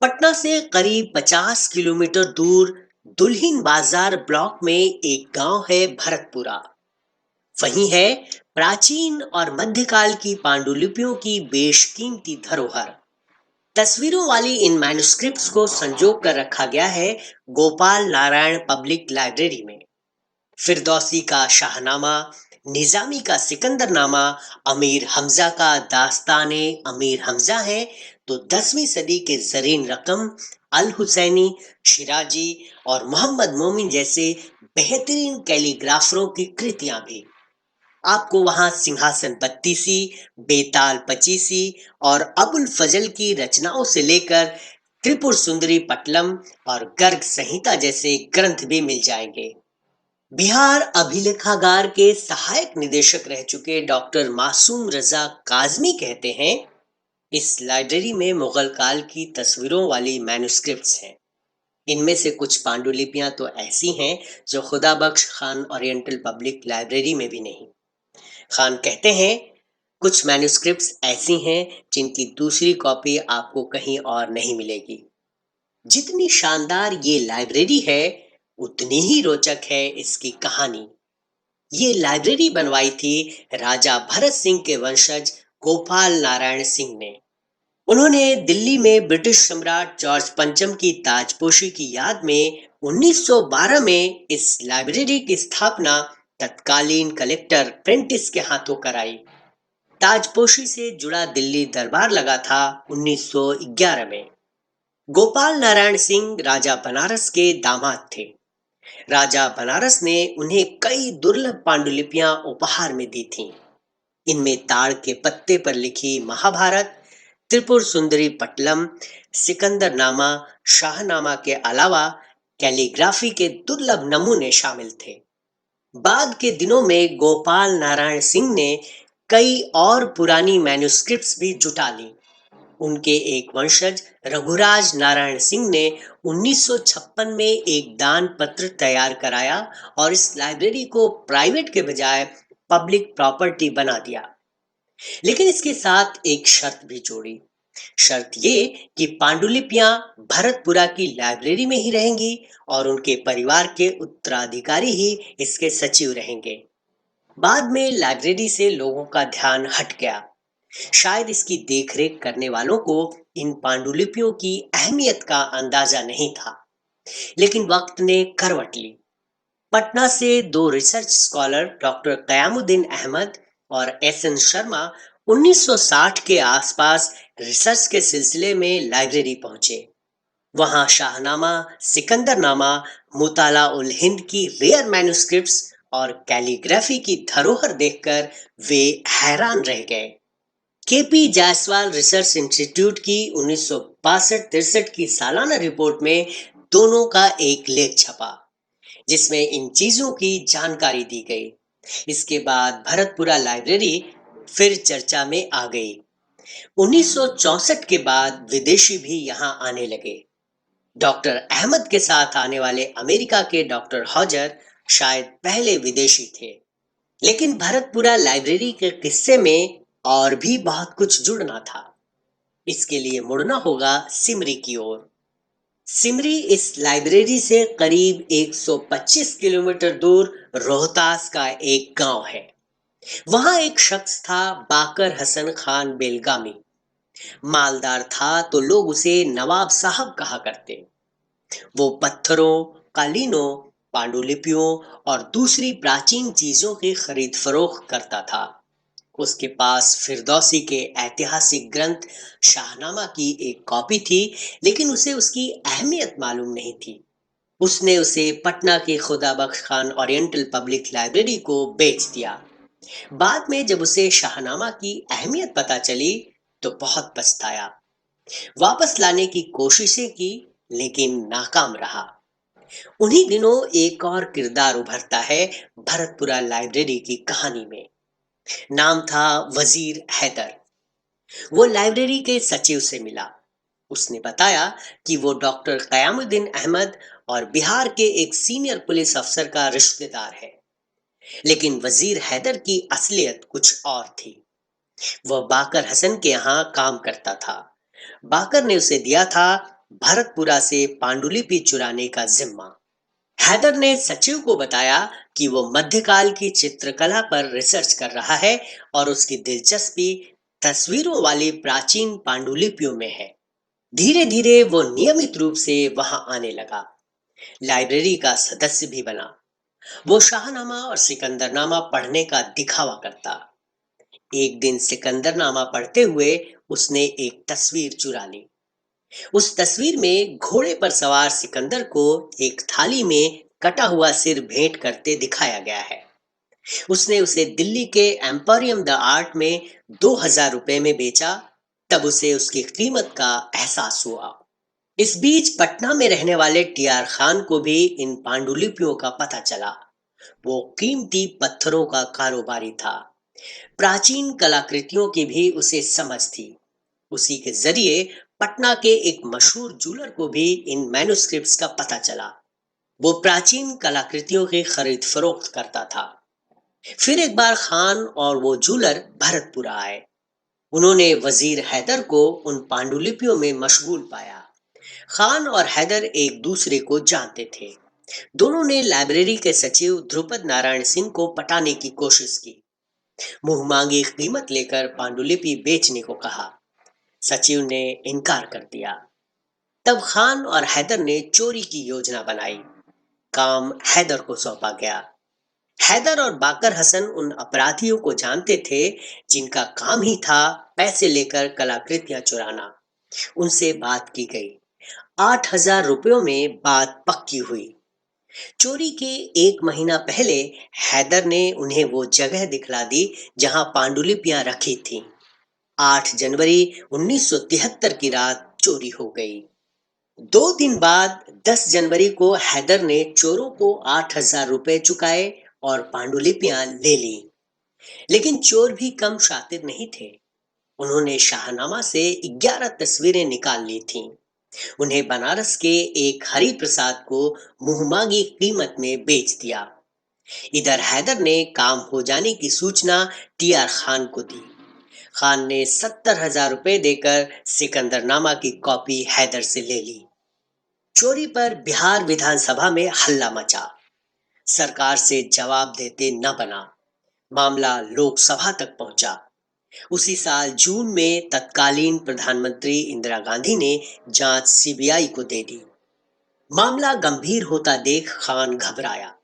पटना से करीब 50 किलोमीटर दूर दुल्हिन बाजार ब्लॉक में एक गांव है भरतपुरा। वहीं है प्राचीन और मध्यकाल की पांडुलिपियों की बेशकीमती धरोहर। तस्वीरों वाली इन मैन्युस्क्रिप्ट्स को संजो कर रखा गया है गोपाल नारायण पब्लिक लाइब्रेरी में। फिरदौसी का शाहनामा, निजामी का सिकंदरनामा, अमीर हमजा का दास्ताने अमीर हमजा है, तो 10वीं सदी के जरीन रकम, अल हुसैनी, शिराजी और मोहम्मद मोमिन जैसे बेहतरीन कैलीग्राफरों की कृतियां भी। आपको वहां सिंहासन बत्तीसी, बेताल पचीसी और अबुल फजल की रचनाओं से लेकर त्रिपुर सुंदरी पटलम और गर्ग संहिता जैसे ग्रंथ भी मिल जाएंगे। बिहार अभिलेखागार के सहायक निदेशक रह चुके डॉक्टर मासूम रजा काजमी कहते हैं, इस लाइब्रेरी में मुगल काल की तस्वीरों वाली मैन्युस्क्रिप्ट्स हैं। इनमें से कुछ पांडुलिपियां तो ऐसी हैं जो खुदा बख्श खान ओरिएंटल पब्लिक लाइब्रेरी में भी नहीं। खान कहते हैं, कुछ मैन्युस्क्रिप्ट्स ऐसी हैं जिनकी दूसरी कॉपी आपको कहीं और नहीं मिलेगी। जितनी शानदार ये लाइब्रेरी है, उतनी ही रोचक है इसकी कहानी। ये लाइब्रेरी बनवाई थी राजा भरत सिंह के वंशज गोपाल नारायण सिंह ने। उन्होंने दिल्ली में ब्रिटिश सम्राट जॉर्ज पंचम की ताजपोशी की याद में 1912 में इस लाइब्रेरी की स्थापना तत्कालीन कलेक्टर प्रेंटिस के हाथों कराई। ताजपोशी से जुड़ा दिल्ली दरबार लगा था 1911 में। गोपाल नारायण सिंह राजा बनारस के दामाद थे। राजा बनारस ने उन्हें कई दुर्लभ पांडुलिपियां उपहार में दी थीं। इनमें ताड़ के पत्ते पर लिखी महाभारत, त्रिपुर सुंदरी पटलम, सिकंदरनामा, शाहनामा के अलावा कैलीग्राफी के दुर्लभ नमूने शामिल थे। बाद के दिनों में गोपाल नारायण सिंह ने कई और पुरानी मैन्युस्क्रिप्ट्स भी जुटा ली। उनके एक वंशज रघुराज नारायण सिंह ने 1956 में एक दान पत्र तैयार कराया और इस लाइब्रेरी को प्राइवेट के बजाय पब्लिक प्रॉपर्टी बना दिया। लेकिन इसके साथ एक शर्त भी जोड़ी। शर्त ये कि पांडुलिपियां भरतपुरा की लाइब्रेरी में ही रहेंगी और उनके परिवार के उत्तराधिकारी ही इसके सचिव रहेंगे। बाद में लाइब्रेरी से लोगों का ध्यान हट गया। शायद इसकी देखरेख करने वालों को इन पांडुलिपियों की अहमियत का अंदाजा नहीं था। लेकिन वक्त ने करवट ली। पटना से दो research scholar doctor Kayamuddin Ahmad और एस एन शर्मा 1960 के आसपास रिसर्च के सिलसिले में लाइब्रेरी पहुंचे। वहां शाहनामा, सिकंदरनामा, मुताला उल हिंद की रेयर मैन्युस्क्रिप्ट्स और कैलीग्राफी की धरोहर देखकर वे हैरान रह गए। केपी जायसवाल रिसर्च इंस्टीट्यूट की 1962-63 की सालाना रिपोर्ट में दोनों का एक लेख छपा, जिसमें इन चीजों की जानकारी दी गई। इसके बाद भरतपुरा लाइब्रेरी फिर चर्चा में आ गई। 1964 के बाद विदेशी भी यहाँ आने लगे। डॉक्टर अहमद के साथ आने वाले अमेरिका के डॉक्टर हॉजर शायद पहले विदेशी थे। लेकिन भरतपुरा लाइब्रेरी के किस्से में और भी बहुत कुछ जुड़ना था। इसके लिए मुड़ना होगा सिमरी की ओर। सिमरी इस लाइब्रेरी से करीब 125 किलोमीटर दूर रोहतास का एक गांव है। वहां एक शख्स था बाकर हसन खान बेलगामी। मालदार था तो लोग उसे नवाब साहब कहा करते। वो पत्थरों, कालीनों, पांडुलिपियों और दूसरी प्राचीन चीजों की खरीद फरोख्त करता था। उसके पास फिरदौसी के ऐतिहासिक ग्रंथ शाहनामा की एक कॉपी थी, लेकिन उसे उसकी अहमियत मालूम नहीं थी। उसने उसे पटना के खुदा बख्श खान ओरिएंटल पब्लिक लाइब्रेरी को बेच दिया। बाद में जब उसे शाहनामा की अहमियत पता चली तो बहुत पछताया। वापस लाने की कोशिशें की, लेकिन नाकाम रहा। उन्हीं दिनों एक और किरदार उभरता है भरतपुरा लाइब्रेरी की कहानी में। नाम था वजीर हैदर। वो लाइब्रेरी के सचिव से मिला। उसने बताया कि वो डॉक्टर कयामुद्दीन अहमद और बिहार के एक सीनियर पुलिस अफसर का रिश्तेदार है। लेकिन वजीर हैदर की असलियत कुछ और थी। वह बाकर हसन के यहाँ काम करता था। बाकर ने उसे दिया था भरतपुरा से पांडुलिपि चुराने का जिम्मा। हैदर ने सचिव को बताया कि वो मध्यकाल की चित्रकला पर रिसर्च कर रहा है और उसकी दिलचस्पी तस्वीरों वाली प्राचीन पांडुलिपियों में है। धीरे धीरे वो नियमित रूप से वहां आने लगा, लाइब्रेरी का सदस्य भी बना। वो शाहनामा और सिकंदरनामा पढ़ने का दिखावा करता। एक दिन सिकंदरनामा पढ़ते हुए उसने एक तस्वीर चुरा ली। उस तस्वीर में घोड़े पर सवार सिकंदर को एक थाली में कटा हुआ सिर भेंट करते दिखाया गया है। उसने उसे दिल्ली के एम्पोरियम द आर्ट में 2000 रुपए में बेचा। तब उसे उसकी कीमत का एहसास हुआ। इस बीच पटना में रहने वाले टीआर खान को भी इन पांडुलिपियों का पता चला। वो कीमती पत्थरों का कारोबारी था। प्राचीन कलाकृतियों की भी उसे समझ थी। उसी के जरिए पटना के एक मशहूर जूलर को भी इन मैन्युस्क्रिप्ट्स का पता चला। वो प्राचीन कलाकृतियों की खरीद फरोख्त करता था। फिर एक बार खान और वो जूलर भरतपुरा आए। उन्होंने वजीर हैदर को उन पांडुलिपियों में मशगूल पाया। खान और हैदर एक दूसरे को जानते थे। दोनों ने लाइब्रेरी के सचिव ध्रुपद नारायण सिंह को पटाने की कोशिश की। मुंह मांगी कीमत लेकर पांडुलिपि बेचने को कहा। सचिव ने इनकार कर दिया। तब खान और हैदर ने चोरी की योजना बनाई। काम हैदर को सौंपा गया। हैदर और बाकर हसन उन अपराधियों को जानते थे जिनका काम ही था पैसे लेकर कलाकृतियां चुराना। उनसे बात की गई। 8000 रुपयों में बात पक्की हुई। चोरी के एक महीना पहले हैदर ने उन्हें वो जगह दिखला दी जहां पांडुलिपियां रखी थीं। 8 जनवरी 1973 की रात चोरी हो गई। 2 दिन बाद 10 जनवरी को हैदर ने चोरों को 8000 रुपए चुकाए और पांडुलिपियां ले ली। लेकिन चोर भी कम शातिर नहीं थे। उन्होंने शाहनामा से 11 तस्वीरें निकाल ली थीं। उन्हें बनारस के एक हरि प्रसाद को मुंहमांगी कीमत में बेच दिया। इधर हैदर ने काम हो जाने की सूचना टीआर खान को दी। खान ने 70,000 रुपए देकर सिकंदरनामा की कॉपी हैदर से ले ली। चोरी पर बिहार विधानसभा में हल्ला मचा। सरकार से जवाब देते न बना। मामला लोकसभा तक पहुंचा। उसी साल जून में तत्कालीन प्रधानमंत्री इंदिरा गांधी ने जांच सीबीआई को दे दी। मामला गंभीर होता देख खान घबराया।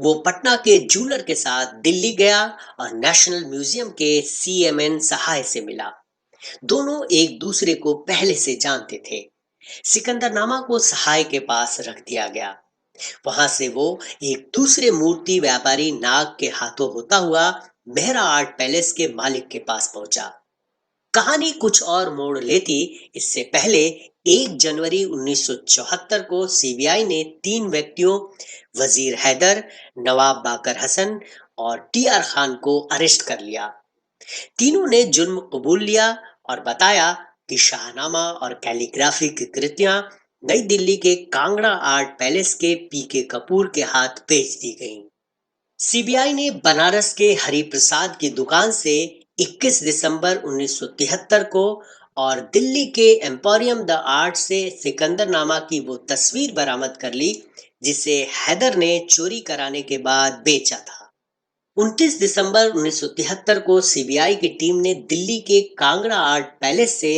वो पटना के जूलर के साथ दिल्ली गया और नेशनल म्यूजियम के सीएमएन सहाय से मिला। दोनों एक दूसरे को पहले से जानते थे। सिकंदरनामा को सहाय के पास रख दिया गया। वहां से वो एक दूसरे मूर्ति व्यापारी नाग के हाथों होता हुआ मेहरा आर्ट पैलेस के मालिक के पास पहुंचा। कहानी कुछ और मोड़ लेती इससे पहले 1 जनवरी 1974 को सीबीआई ने 3 व्यक्तियों, वजीर हैदर, नवाब बाकर हसन और टीआर खान को अरेस्ट कर लिया। तीनों ने जुर्म कबूल लिया और बताया कि शाहनामा और कैलीग्राफी की कृतियां नई दिल्ली के कांगड़ा आर्ट पैलेस के पीके कपूर के हाथ बेच दी गईं। सीबीआई ने बनारस के हरिप्रसाद की दुकान से 21 दिसंबर 1973 को और दिल्ली के एम्पोरियम द आर्ट से सिकंदरनामा की वो तस्वीर बरामद कर ली जिसे हैदर ने चोरी कराने के बाद बेचा था। 29 दिसंबर 1973 को सीबीआई की टीम ने दिल्ली के कांगड़ा आर्ट पैलेस से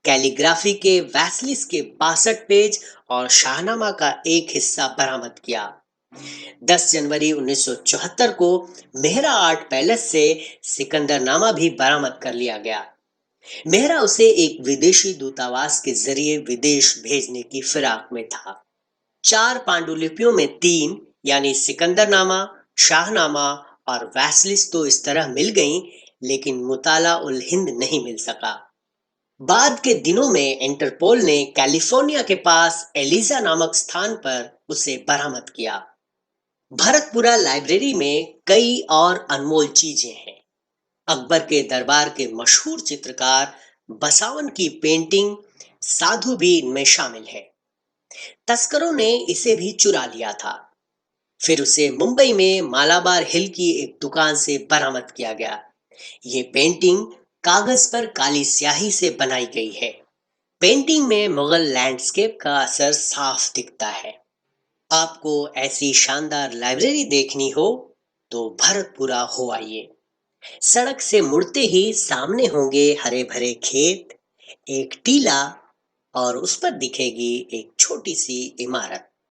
कैलीग्राफी के वैसलिस के 62 पेज और शाहनामा का एक हिस्सा बरामद किया। 10 जनवरी 1974 को मेहरा आर्ट पैलेस से सिकंदरनामा भी बरामद कर लिया गया। मेहरा उसे एक विदेशी दूतावास के जरिए विदेश भेजने की फिराक में था। 4 पांडुलिपियों में 3 यानी सिकंदरनामा, शाहनामा और वैसलिस तो इस तरह मिल गईं, लेकिन मुताला उल हिंद नहीं मिल सका। बाद के दिनों में इंटरपोल ने कैलिफोर्निया के पास एलिजा नामक स्थान पर उसे बरामद किया। भरतपुरा लाइब्रेरी में कई और अनमोल चीजें हैं। अकबर के दरबार के मशहूर चित्रकार बसावन की पेंटिंग साधु भी इनमें शामिल है। तस्करों ने इसे भी चुरा लिया था। फिर उसे मुंबई में मालाबार हिल की एक दुकान से बरामद किया गया। ये पेंटिंग कागज पर काली स्याही से बनाई गई है। पेंटिंग में मुगल लैंडस्केप का असर साफ दिखता है। आपको ऐसी शानदार लाइब्रेरी देखनी हो तो भरतपुरा हो आइए। सड़क से मुड़ते ही सामने होंगे हरे भरे खेत, एक टीला और उस पर दिखेगी एक छोटी सी इमारत।